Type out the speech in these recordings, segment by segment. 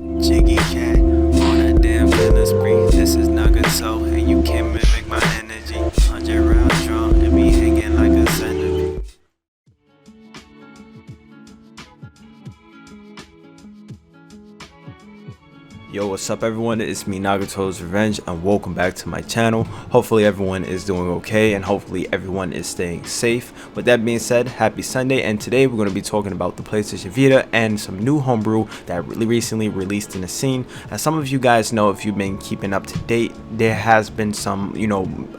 Jiggy cat on a damn feeling spree. This is Nagato, and you can't mimic my energy. 100 rounds drawn and me hanging like a centipede. Yo, what's up everyone? It's me, Nagato's Revenge, and welcome back to my channel. Hopefully everyone is doing okay and hopefully everyone is staying safe. With that being said, happy Sunday, and today we're going to be talking about the PlayStation Vita and some new homebrew that really recently released in the scene. As some of you guys know, if you've been keeping up to date, there has been some,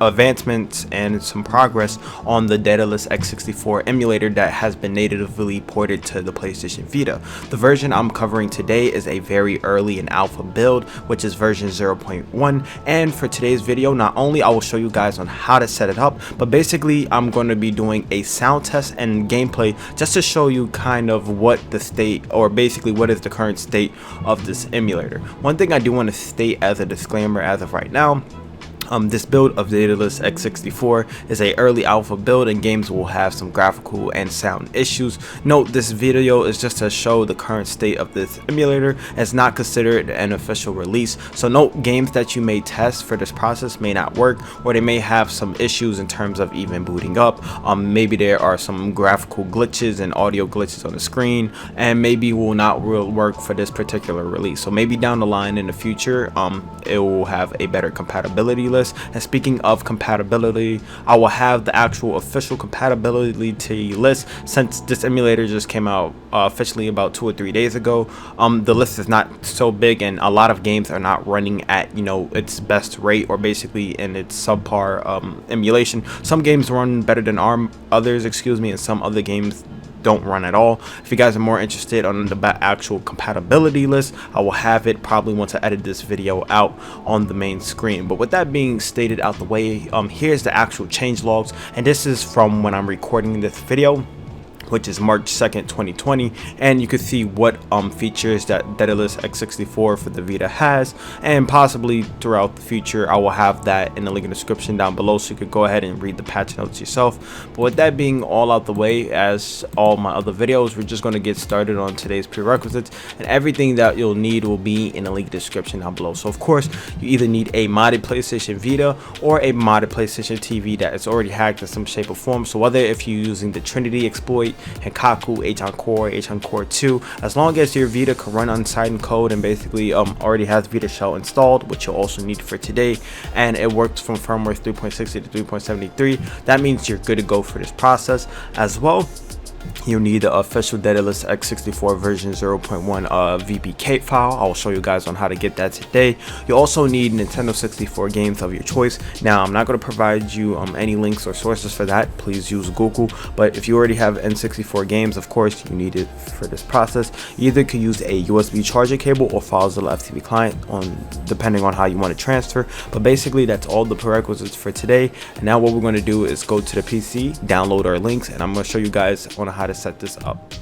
advancements and some progress on the Daedalus X64 emulator that has been natively ported to the PlayStation Vita. The version I'm covering today is a very early and alpha build, which is version 0.1, and for today's video, not only I will show you guys on how to set it up, but basically I'm going to be doing a sound test and gameplay just to show you kind of what the state, or basically what is the current state of this emulator. One thing I do want to state as a disclaimer as of right now, this build of Daedalus X64 is a early alpha build and games will have some graphical and sound issues. Note, this video is just to show the current state of this emulator. It's not considered an official release, so note games that you may test for this process may not work, or they may have some issues in terms of even booting up. Maybe there are some graphical glitches and audio glitches on the screen, and maybe will not work for this particular release. So maybe down the line in the future it will have a better compatibility list. And speaking of compatibility, I will have the actual official compatibility list, since this emulator just came out officially about 2 or 3 days ago. The list is not so big and a lot of games are not running at its best rate, or basically in its subpar emulation. Some games run better than others, and some other games don't run at all. If you guys are more interested on the actual compatibility list, I will have it probably once I edit this video out on the main screen. But with that being stated out the way, here's the actual change logs, and this is from when I'm recording this video, which is March 2nd, 2020, and you can see what features that Daedalus X64 for the Vita has, and possibly throughout the future I will have that in the link in the description down below, so you could go ahead and read the patch notes yourself. But with that being all out the way, as all my other videos, we're just going to get started on today's prerequisites, and everything that you'll need will be in the link description down below. So of course, you either need a modded PlayStation Vita or a modded PlayStation TV that is already hacked in some shape or form. So whether if you're using the Trinity exploit, HENkaku, H-Encore, H-Encore², as long as your Vita can run unsigned code and basically already has VitaShell installed, which you'll also need for today, and it works from firmware 3.60 to 3.73, that means you're good to go for this process. As well, you need the official Daedalus X64 version 0.1 VPK file. I will show you guys on how to get that today. You also need Nintendo 64 games of your choice. Now, I'm not going to provide you any links or sources for that. Please use Google. But if you already have N64 games, of course, you need it for this process. You either could use a USB charger cable or FileZilla FTP client, depending on how you want to transfer. But basically, that's all the prerequisites for today. And now what we're going to do is go to the PC, download our links, and I'm going to show you guys on how to set this up.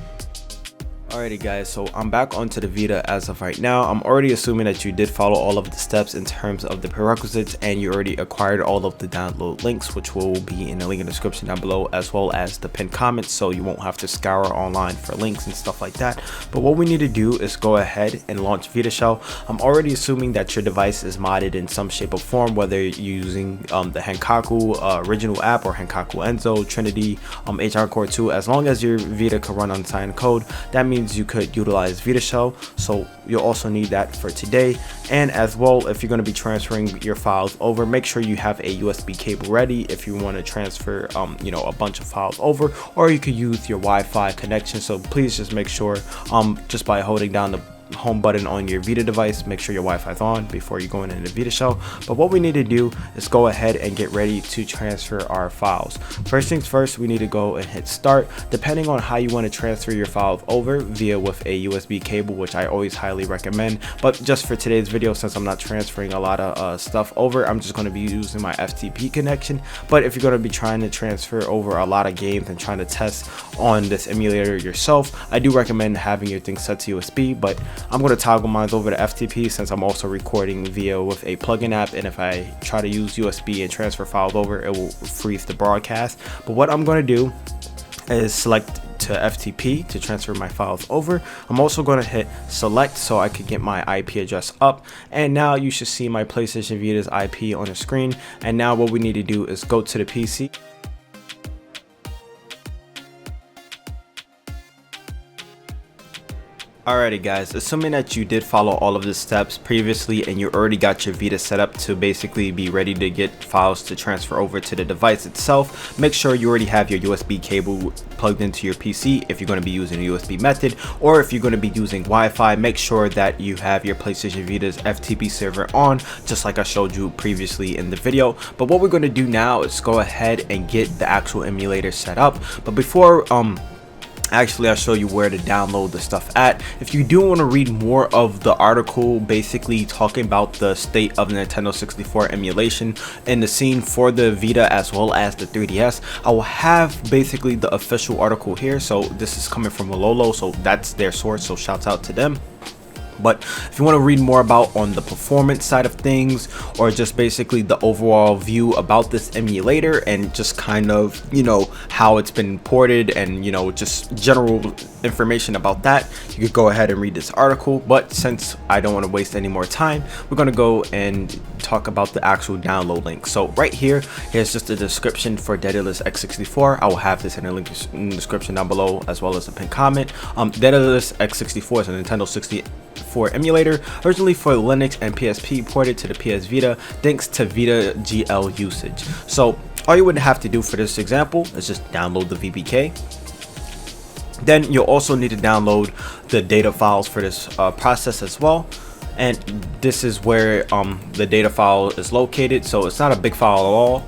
Alrighty guys, so I'm back onto the Vita as of right now. I'm already assuming that you did follow all of the steps in terms of the prerequisites, and you already acquired all of the download links, which will be in the link in the description down below, as well as the pinned comments, so you won't have to scour online for links and stuff like that. But what we need to do is go ahead and launch VitaShell. I'm already assuming that your device is modded in some shape or form, whether you're using the HENkaku original app or HENkaku Enzo, Trinity, H-Encore². As long as your Vita can run unsigned code, that means you could utilize VitaShell, so you'll also need that for today. And as well, if you're going to be transferring your files over, make sure you have a USB cable ready if you want to transfer a bunch of files over, or you could use your Wi-Fi connection. So please just make sure just by holding down the home button on your Vita device, make sure your Wi-Fi is on before you go into VitaShell. But what we need to do is go ahead and get ready to transfer our files. First things first, we need to go and hit start. Depending on how you want to transfer your files over, via with a USB cable, which I always highly recommend, but just for today's video, since I'm not transferring a lot of stuff over, I'm just going to be using my FTP connection. But if you're going to be trying to transfer over a lot of games and trying to test on this emulator yourself, I do recommend having your thing set to USB, but I'm going to toggle mine over to FTP since I'm also recording via with a plugin app, and if I try to use USB and transfer files over, it will freeze the broadcast. But what I'm going to do is select to FTP to transfer my files over. I'm also going to hit select so I could get my IP address up, and now you should see my PlayStation Vita's IP on the screen. And now what we need to do is go to the PC. Alrighty guys, assuming that you did follow all of the steps previously and you already got your Vita set up to basically be ready to get files to transfer over to the device itself, make sure you already have your USB cable plugged into your PC if you're going to be using the USB method, or if you're going to be using Wi-Fi, make sure that you have your PlayStation Vita's FTP server on, just like I showed you previously in the video. But what we're going to do now is go ahead and get the actual emulator set up. But before actually, I'll show you where to download the stuff at. If you do want to read more of the article basically talking about the state of Nintendo 64 emulation and the scene for the Vita as well as the 3DS, I will have basically the official article here. So this is coming from Lolo, so that's their source, so shouts out to them. But if you want to read more about on the performance side of things, or just basically the overall view about this emulator and just kind of, you know, how it's been ported and, you know, just general information about that, you could go ahead and read this article. But since I don't want to waste any more time, we're going to go and talk about the actual download link. So right here, here's just a description for Daedalus X64. I will have this in the link in the description down below, as well as a pinned comment. Daedalus X64 is a Nintendo 64 emulator, originally for Linux and PSP, ported to the PS Vita thanks to VitaGL usage. So all you would have to do for this example is just download the VPK. Then you'll also need to download the data files for this process as well. And this is where the data file is located, so it's not a big file at all.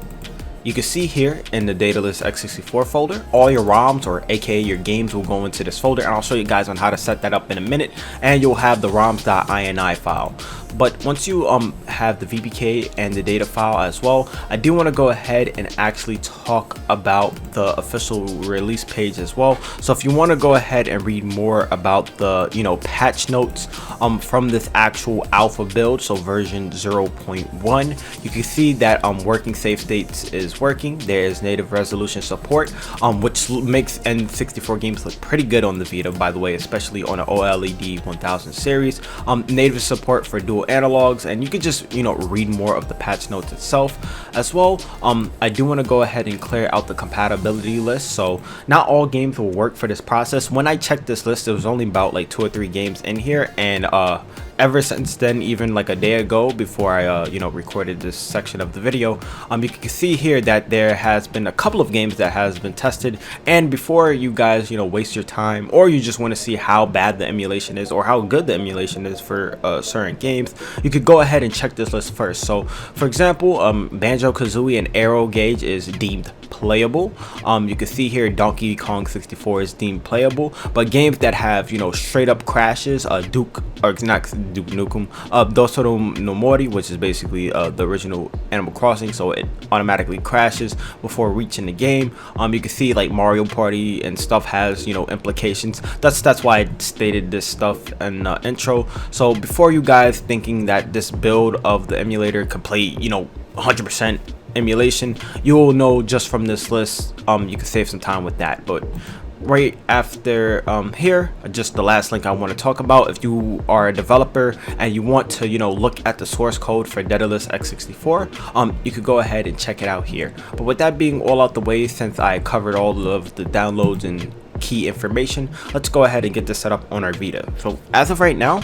You can see here in the Daedalus X64 folder, all your ROMs, or aka your games, will go into this folder, and I'll show you guys on how to set that up in a minute. And you'll have the roms.ini file. But once you have the VPK and the data file as well, I do want to go ahead and actually talk about the official release page as well. So if you want to go ahead and read more about the, you know, patch notes from this actual alpha build, so version 0.1, you can see that working save states is working. There is native resolution support, which makes N64 games look pretty good on the Vita, by the way, especially on an OLED 1000 series. Native support for dual analogs, and you could just, you know, read more of the patch notes itself as well. I do want to go ahead and clear out the compatibility list. So not all games will work for this process. When I checked this list, there was only about like 2 or 3 games in here, and ever since then, even like a day ago before I you know, recorded this section of the video, you can see here that there has been a couple of games that has been tested. And before you guys, you know, waste your time, or you just want to see how bad the emulation is or how good the emulation is for certain games, you could go ahead and check this list first. So for example, Banjo-Kazooie and Aero Gauge is deemed playable. You can see here Donkey Kong 64 is deemed playable, but games that have, you know, straight up crashes, Duke Nukem, Dosoro no Mori, which is basically the original Animal Crossing, so it automatically crashes before reaching the game. You can see like Mario Party and stuff has, you know, implications. That's why I stated this stuff in the intro. So before you guys thinking that this build of the emulator can play, you know, 100% emulation, you will know just from this list. You can save some time with that. But right after here, just the last link I want to talk about, if you are a developer and you want to, you know, look at the source code for Daedalus X64, you could go ahead and check it out here. But with that being all out the way, since I covered all of the downloads and key information, let's go ahead and get this set up on our Vita. So as of right now,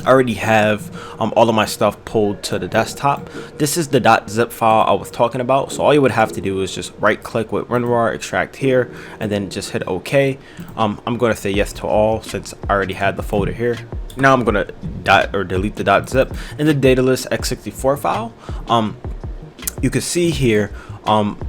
I already have all of my stuff pulled to the desktop. This is the .zip file I was talking about. So all you would have to do is just right click with WinRAR, extract here, and then just hit OK. I'm going to say yes to all since I already had the folder here. Now I'm going to delete the .zip. In the Daedalus X64 file, you can see here,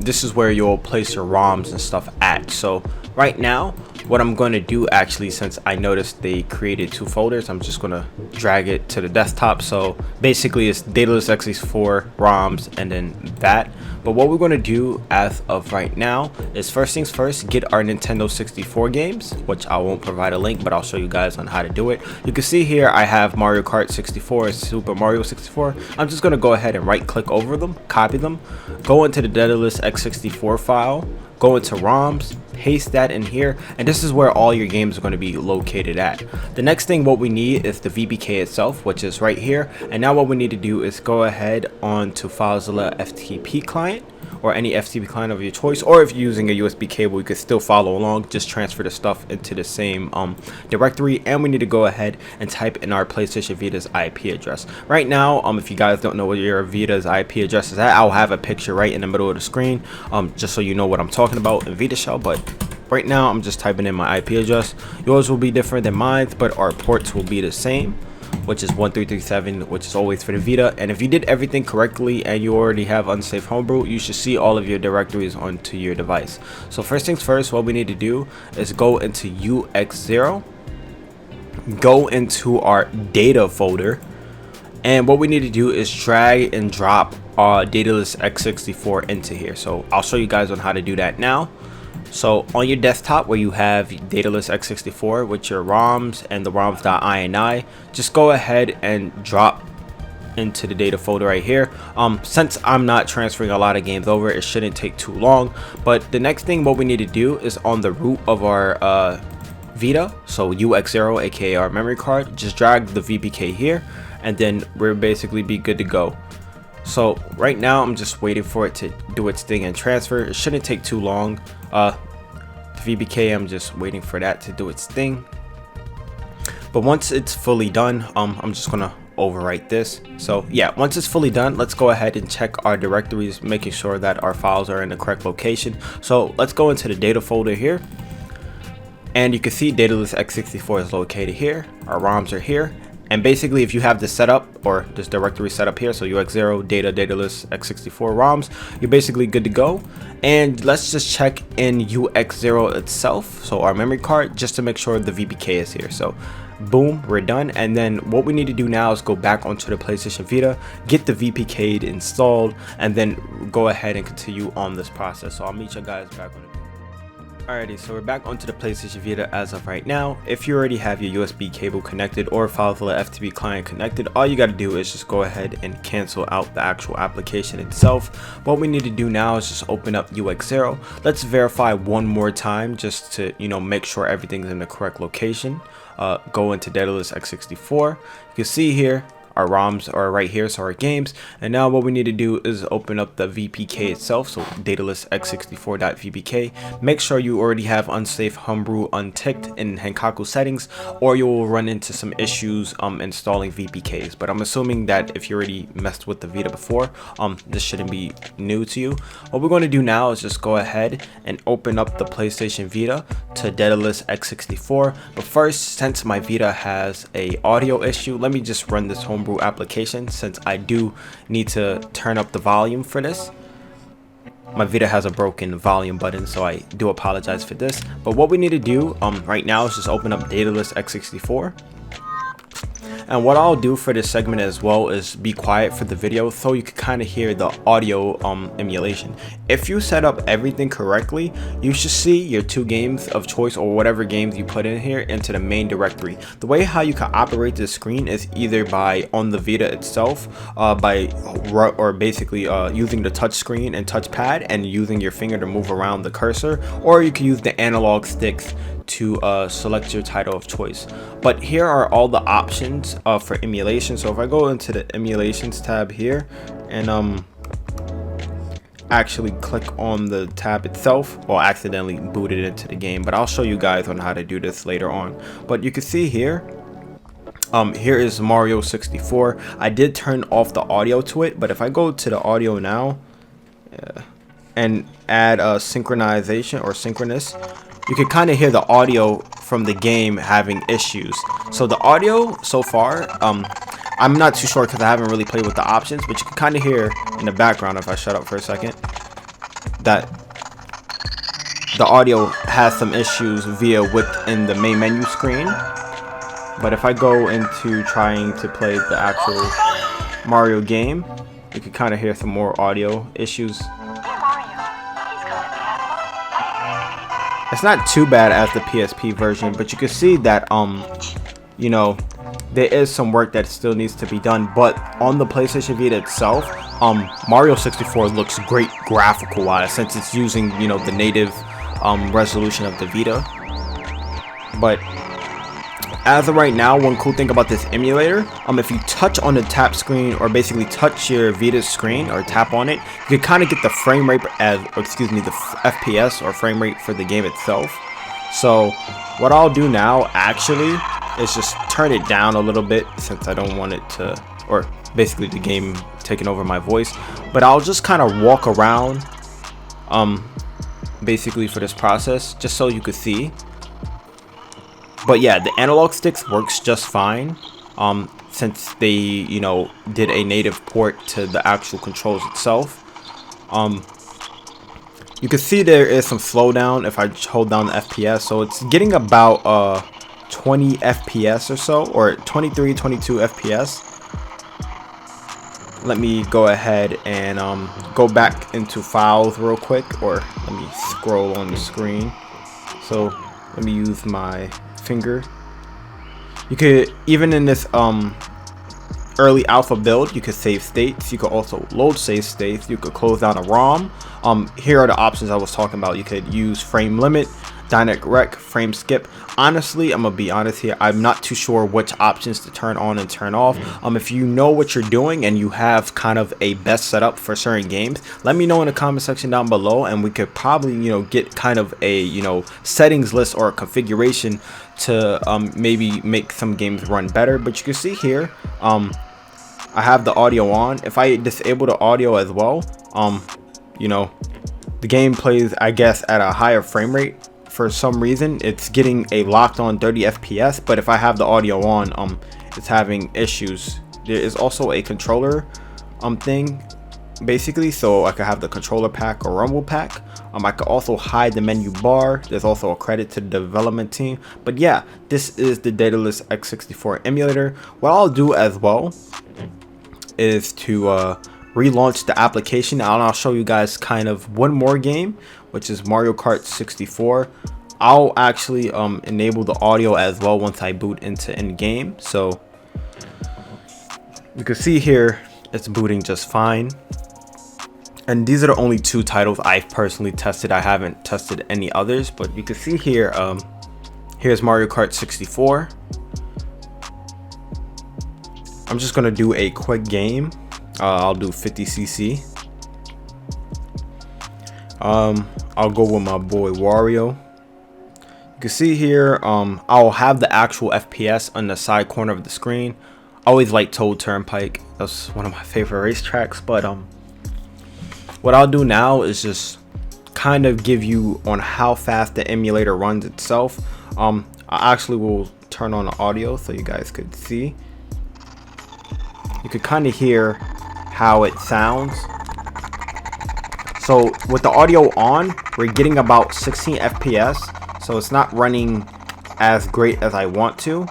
this is where you'll place your ROMs and stuff at. So right now, what I'm going to do, actually, since I noticed they created 2 folders, I'm just going to drag it to the desktop. So basically it's Daedalus X64 ROMs and then that. But what we're going to do as of right now is, first things first, get our Nintendo 64 games, which I won't provide a link, but I'll show you guys on how to do it. You can see here I have Mario Kart 64 and Super Mario 64. I'm just going to go ahead and right click over them, copy them, go into the Daedalus X64 file, go into ROMs, paste that in here, and this is where all your games are going to be located at. The next thing what we need is the VPK itself, which is right here. And now what we need to do is go ahead on to FileZilla FTP client, or any FTP client of your choice, or if you're using a USB cable, you could still follow along. Just transfer the stuff into the same directory, and we need to go ahead and type in our PlayStation Vita's IP address. Right now, if you guys don't know what your Vita's IP address is at, I'll have a picture right in the middle of the screen, just so you know what I'm talking about in VitaShell. But right now, I'm just typing in my IP address. Yours will be different than mine, but our ports will be the same, which is 1337, which is always for the Vita. And if you did everything correctly and you already have unsafe homebrew, you should see all of your directories onto your device. So first things first, what we need to do is go into UX0, go into our data folder, and what we need to do is drag and drop Daedalus X64 into here. So I'll show you guys on how to do that now. So on your desktop where you have Daedalus X64 with your ROMs and the ROMs.ini, just go ahead and drop into the data folder right here. Since I'm not transferring a lot of games over, it shouldn't take too long. But the next thing what we need to do is on the root of our Vita, so UX0, aka our memory card, just drag the VPK here, and then we'll basically be good to go. So right now I'm just waiting for it to do its thing and transfer. It shouldn't take too long. The VPK, I'm just waiting for that to do its thing. But once it's fully done, I'm just gonna overwrite this. So yeah, once it's fully done, let's go ahead and check our directories, making sure that our files are in the correct location. So let's go into the data folder here, and you can see Daedalus X64 is located here. Our ROMs are here. And basically, if you have this setup or this directory set up here, so UX0, data, Daedalus X64 ROMs, you're basically good to go. And let's just check in UX0 itself, so our memory card, just to make sure the VPK is here. So boom, we're done. And then what we need to do now is go back onto the PlayStation Vita, get the VPK installed, and then go ahead and continue on this process. So I'll meet you guys back on the Alrighty, so we're back onto the PlayStation Vita as of right now. If you already have your USB cable connected or FileZilla FTP client connected, all you got to do is just go ahead and cancel out the actual application itself. What we need to do now is just open up UX0. Let's verify one more time just to, make sure everything's in the correct location. Go into Daedalus X64. You can see here, our ROMs are right here, so our games. And now what we need to do is open up the VPK itself, so Daedalus X64.vpk. Make sure you already have unsafe homebrew unticked in HENkaku settings, or you will run into some issues installing VPKs. But I'm assuming that if you already messed with the Vita before, this shouldn't be new to you. What we're going to do now is just go ahead and open up the PlayStation Vita to Daedalus X64. But first, since my Vita has a audio issue, let me just run this homebrew application, since I do need to turn up the volume for this. My Vita has a broken volume button, so I do apologize for this. But what we need to do right now is just open up Daedalus X64. And what I'll do for this segment as well is be quiet for the video, so you can kind of hear the audio emulation. If you set up everything correctly, you should see your two games of choice, or whatever games you put in here, into the main directory. The way how you can operate this screen is either by on the Vita itself, basically using the touch screen and touchpad and using your finger to move around the cursor, or you can use the analog sticks to select your title of choice. But here are all the options for emulation. So if I go into the emulations tab here and actually click on the tab itself, or accidentally boot it into the game, but I'll show you guys on how to do this later on. But you can see here, here is Mario 64. I did turn off the audio to it, but if I go to the audio now and add a synchronization or synchronous, you can kind of hear the audio from the game having issues. So the audio so far, I'm not too sure because I haven't really played with the options, but you can kind of hear in the background, if I shut up for a second, that the audio has some issues within the main menu screen. But if I go into trying to play the actual Mario game, you can kind of hear some more audio issues. It's not too bad as the PSP version, but you can see that there is some work that still needs to be done. But on the PlayStation Vita itself, Mario 64 looks great graphical wise, since it's using, you know, the native resolution of the Vita. But as of right now, one cool thing about this emulator, if you touch on the tap screen, or basically touch your Vita's screen or tap on it, you can kind of get the frame rate the FPS or frame rate for the game itself. So what I'll do now actually is just turn it down a little bit, since I don't want it to, or basically the game taking over my voice. But I'll just kind of walk around basically for this process, just so you could see. But yeah, the analog sticks works just fine, since they, you know, did a native port to the actual controls itself. You can see there is some slowdown if I hold down the FPS, so it's getting about 20 FPS or so, or 23, 22 FPS. Let me go ahead and go back into files real quick, or let me scroll on the screen. So let me use my finger. You could, even in this early alpha build, you could save states. You could also load save states. You could close down a ROM. Here are the options I was talking about. You could use frame limit, dynamic rec, frame skip. Honestly, I'm gonna be honest here, I'm not too sure which options to turn on and turn off. If you know what you're doing and you have kind of a best setup for certain games, let me know in the comment section down below, and we could probably, you know, get kind of a, you know, settings list or a configuration to maybe make some games run better. But you can see here, I have the audio on. If I disable the audio as well, you know, the game plays, I guess, at a higher frame rate. For some reason it's getting a locked on 30 FPS, but if I have the audio on, it's having issues. There is also a controller thing basically, so I could have the controller pack or rumble pack. I could also hide the menu bar. There's also a credit to the development team. But yeah, this is the Daedalus X64 emulator. What I'll do as well is to relaunch the application, and I'll show you guys kind of one more game, which is Mario Kart 64. I'll actually enable the audio as well once I boot into in-game. So you can see here it's booting just fine, and these are the only two titles I've personally tested. I haven't tested any others, but you can see here, here's Mario Kart 64. I'm just gonna do a quick game. I'll do 50cc. I'll go with my boy Wario. You can see here, I'll have the actual FPS on the side corner of the screen. I always like Toad Turnpike. That's one of my favorite racetracks. But what I'll do now is just kind of give you on how fast the emulator runs itself. I actually will turn on the audio so you guys could see. You could kind of hear how it sounds. So with the audio on, we're getting about 16 FPS, so it's not running as great as I want to.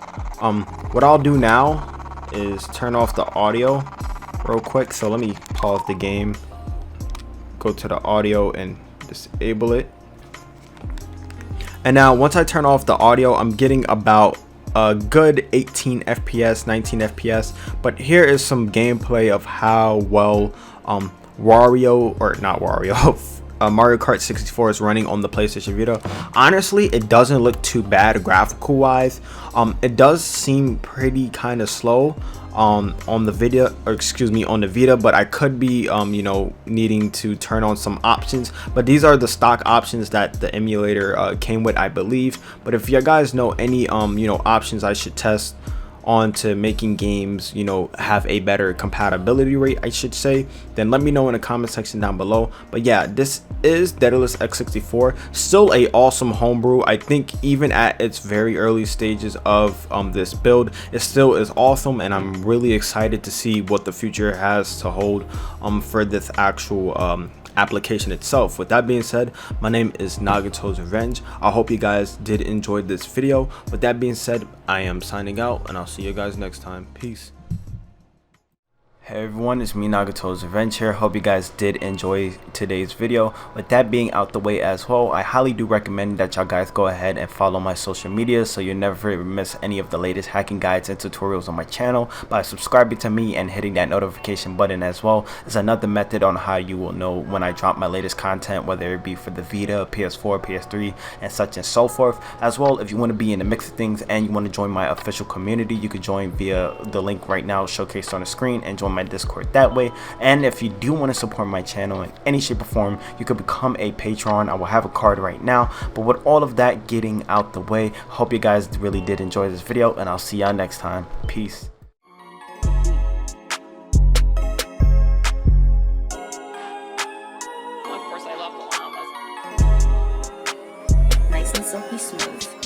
What I'll do now is turn off the audio real quick. So let me pause the game, go to the audio and disable it. And now once I turn off the audio, I'm getting about a good 18 FPS, 19 FPS. But here is some gameplay of how well Mario Kart 64 is running on the PlayStation Vita. Honestly, it doesn't look too bad graphical wise. It does seem pretty kind of slow on the Vita, but I could be you know, needing to turn on some options. But these are the stock options that the emulator came with, I believe. But if you guys know any you know, options I should test on to making games, you know, have a better compatibility rate, I should say, then let me know in the comment section down below. But yeah, this is Daedalus X64, still a awesome homebrew. I think even at its very early stages of this build, it still is awesome, and I'm really excited to see what the future has to hold for this actual application itself. With that being said, my name is Nagato's Revenge. I hope you guys did enjoy this video. With that being said, I am signing out, and I'll see you guys next time. Peace. Hey everyone, it's me Nagato's Revenge here. Hope you guys did enjoy today's video. With that being out the way as well, I highly do recommend that y'all guys go ahead and follow my social media so you never miss any of the latest hacking guides and tutorials on my channel. By subscribing to me and hitting that notification button as well is another method on how you will know when I drop my latest content, whether it be for the Vita, PS4, PS3 and such and so forth. As well, if you want to be in the mix of things and you want to join my official community, you can join via the link right now showcased on the screen and join my Discord that way. And if you do want to support my channel in any shape or form, you could become a patron. I will have a card right now. But with all of that getting out the way, hope you guys really did enjoy this video, and I'll see y'all next time. Peace. Of course, I love the llamas. Nice and silky smooth.